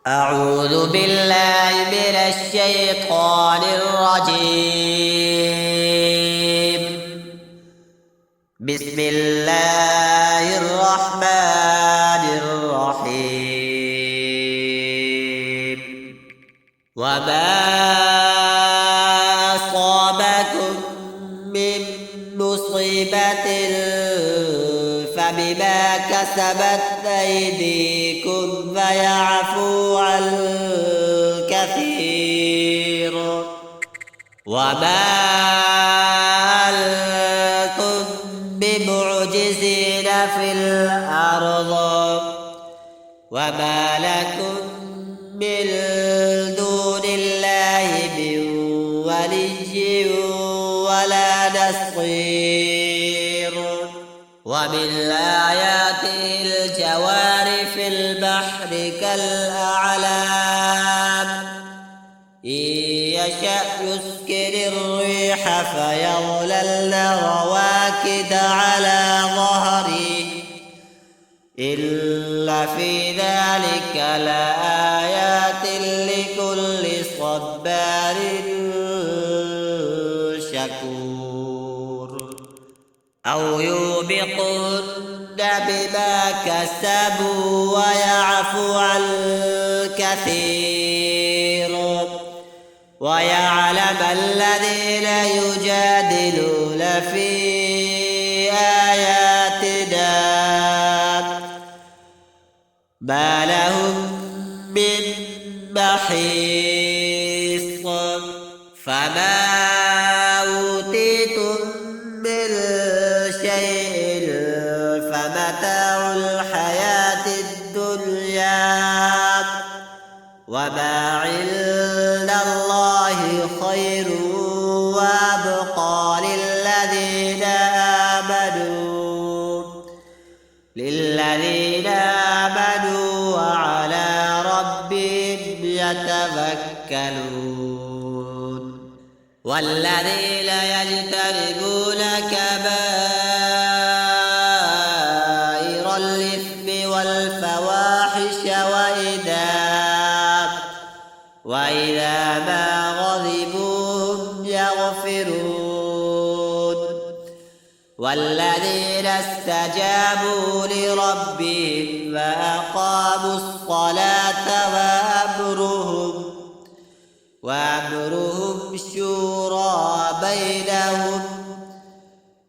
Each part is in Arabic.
أعوذ بالله من الشيطان الرجيم. بسم الله الرحمن الرحيم. وما أصابكم من مصيبة فبما كسبت أيديكم فيعفو عن كثير، وما أنتم بمعجزين في الأرض، وما لكم من دون الله من ولي ولا نصير. ومن آياته الجوار في البحر كالأعلام، إن يشأ يسكن الريح فيظللن رواكد على ظهره، إن في ذلك لآيات لكل صبار شكور. أو يوبقن بما كسبوا ويعفو عن كثير، ويعلم الذين يجادلون في آياتنا ما لهم من محيص. فما أوتيتم من شيء فمتاع الحياة الدنيا، وما عند الله خير وأبقى للذين آمنوا وعلى ربهم يتوكلون. والذين يجتنبون كبائر الإثم والفواحش وإذا ما غضبوا هم يغفرون. والذين استجابوا لربهم وأقاموا الصلاة وأمرهم شورى بينهم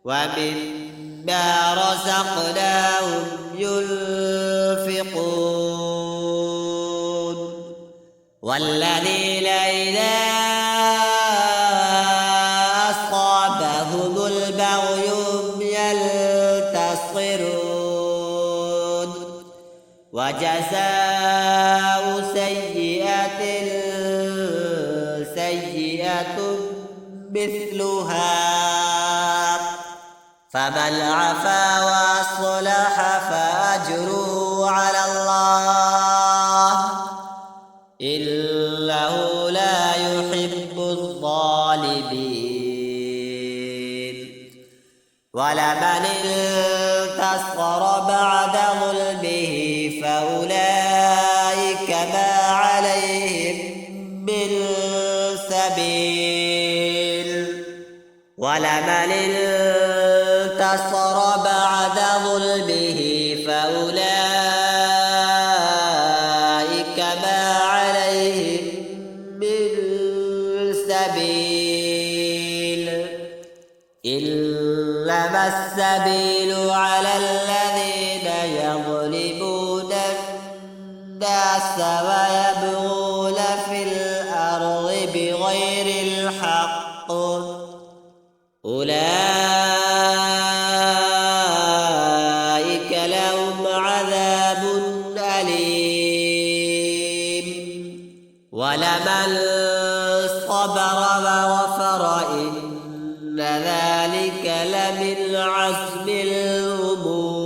ومما رزقناهم ينفقون. والذين إذا أصابهم البغي هم ينتصرون. وجزاء سيئة مثلها، فمن عفا وأصلح فأجره على الله، إنه لا يحب الظالمين. ولمن انتصر بعد ظلمه فأولئك ما عليهم من سبيل. ولمن انتصر بعد ظلمه فأولئك ما عليهم من سبيل، إنما السبيل على الذين يظلمون الناس ويبغون في الأرض بغير الحق، أولئك لهم عذاب أليم. ولمن صبر وغفر إن ذلك لمن عزم الأمور.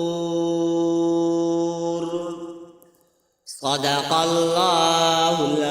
صدق الله العظيم.